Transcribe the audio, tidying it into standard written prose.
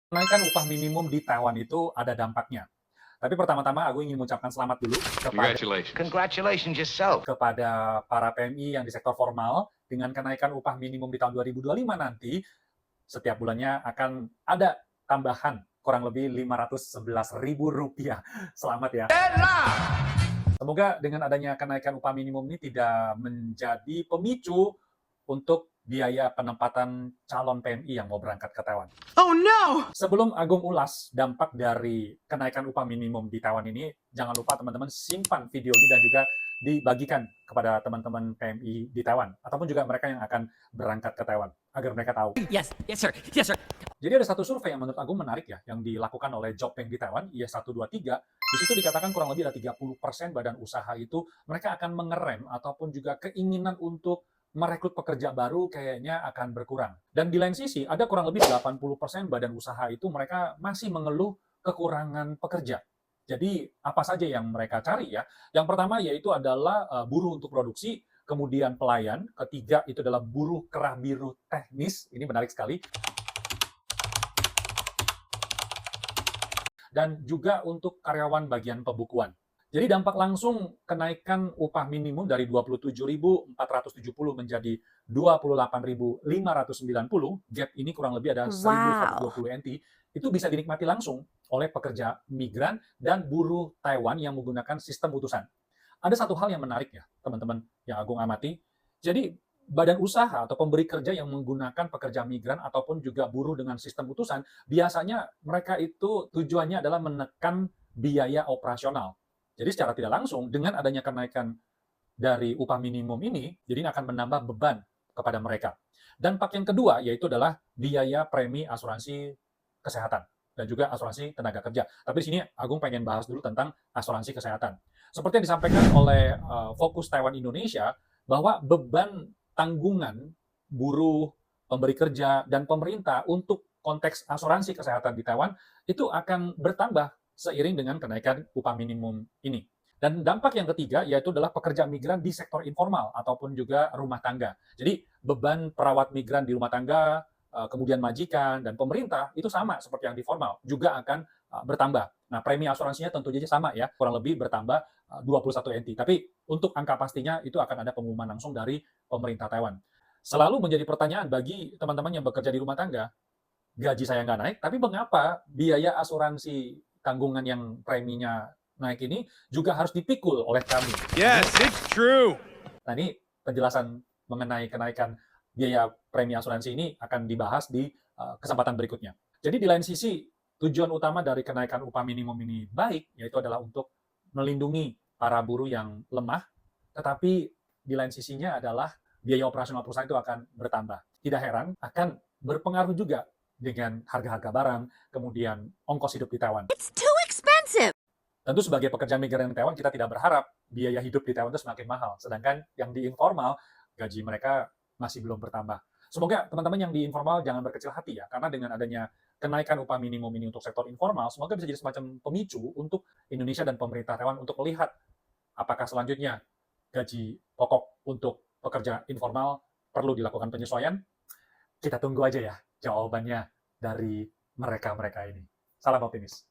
Kenaikan upah minimum di Taiwan itu ada dampaknya. Tapi pertama-tama aku ingin mengucapkan selamat dulu Congratulations. Congratulations yourself. kepada para PMI yang di sektor formal. Dengan kenaikan upah minimum di tahun 2025 nanti, setiap bulannya akan ada tambahan kurang lebih Rp511.000. Selamat ya. Semoga dengan adanya kenaikan upah minimum ini tidak menjadi pemicu untuk biaya penempatan calon PMI yang mau berangkat ke Taiwan. Oh no! Sebelum Agung ulas dampak dari kenaikan upah minimum di Taiwan ini, jangan lupa teman-teman simpan video ini dan juga dibagikan kepada teman-teman PMI di Taiwan, ataupun juga mereka yang akan berangkat ke Taiwan, agar mereka tahu. Yes, yes sir, yes sir. Jadi ada satu survei yang menurut Agung menarik ya, yang dilakukan oleh Jobbank di Taiwan, IS123. Di situ dikatakan kurang lebih ada 30% badan usaha itu mereka akan mengerem ataupun juga keinginan untuk merekrut pekerja baru kayaknya akan berkurang. Dan di lain sisi, ada kurang lebih 80% badan usaha itu mereka masih mengeluh kekurangan pekerja. Jadi apa saja yang mereka cari ya? Yang pertama yaitu adalah buruh untuk produksi, kemudian pelayan, ketiga itu adalah buruh kerah biru teknis, ini menarik sekali, dan juga untuk karyawan bagian pembukuan. Jadi dampak langsung kenaikan upah minimum dari 27.470 menjadi 28.590, gap ini kurang lebih ada 1.120 NT, itu bisa dinikmati langsung oleh pekerja migran dan buruh Taiwan yang menggunakan sistem utusan. Ada satu hal yang menarik ya, teman-teman yang Agung amati. Jadi badan usaha atau pemberi kerja yang menggunakan pekerja migran ataupun juga buruh dengan sistem utusan, biasanya mereka itu tujuannya adalah menekan biaya operasional. Jadi secara tidak langsung, dengan adanya kenaikan dari upah minimum ini, jadi ini akan menambah beban kepada mereka. Dampak yang kedua yaitu adalah biaya premi asuransi kesehatan dan juga asuransi tenaga kerja. Tapi di sini Agung pengen bahas dulu tentang asuransi kesehatan. Seperti yang disampaikan oleh Fokus Taiwan Indonesia, bahwa beban tanggungan buruh, pemberi kerja, dan pemerintah untuk konteks asuransi kesehatan di Taiwan itu akan bertambah seiring dengan kenaikan upah minimum ini. Dan dampak yang ketiga yaitu adalah pekerja migran di sektor informal ataupun juga rumah tangga. Jadi beban perawat migran di rumah tangga, kemudian majikan dan pemerintah itu sama seperti yang di formal, juga akan bertambah. Nah, premi asuransinya tentu saja sama ya, kurang lebih bertambah 21 NT. Tapi untuk angka pastinya itu akan ada pengumuman langsung dari pemerintah Taiwan. Selalu menjadi pertanyaan bagi teman-teman yang bekerja di rumah tangga, gaji saya nggak naik, tapi mengapa biaya asuransi tanggungan yang preminya naik ini juga harus dipikul oleh kami? Yes, it's true. Nah, ini penjelasan mengenai kenaikan biaya premi asuransi ini akan dibahas di kesempatan berikutnya. Jadi di lain sisi, tujuan utama dari kenaikan upah minimum ini baik, yaitu adalah untuk melindungi para buruh yang lemah, tetapi di lain sisinya adalah biaya operasional perusahaan itu akan bertambah. Tidak heran akan berpengaruh juga dengan harga-harga barang, kemudian ongkos hidup di Taiwan. It's too expensive. Tentu sebagai pekerja migran di Taiwan, kita tidak berharap biaya hidup di Taiwan itu semakin mahal. Sedangkan yang di informal, gaji mereka masih belum bertambah. Semoga teman-teman yang di informal jangan berkecil hati ya, karena dengan adanya kenaikan upah minimum ini untuk sektor informal, semoga bisa jadi semacam pemicu untuk Indonesia dan pemerintah Taiwan untuk melihat apakah selanjutnya gaji pokok untuk pekerja informal perlu dilakukan penyesuaian. Kita tunggu aja ya jawabannya dari mereka-mereka ini. Salam optimis.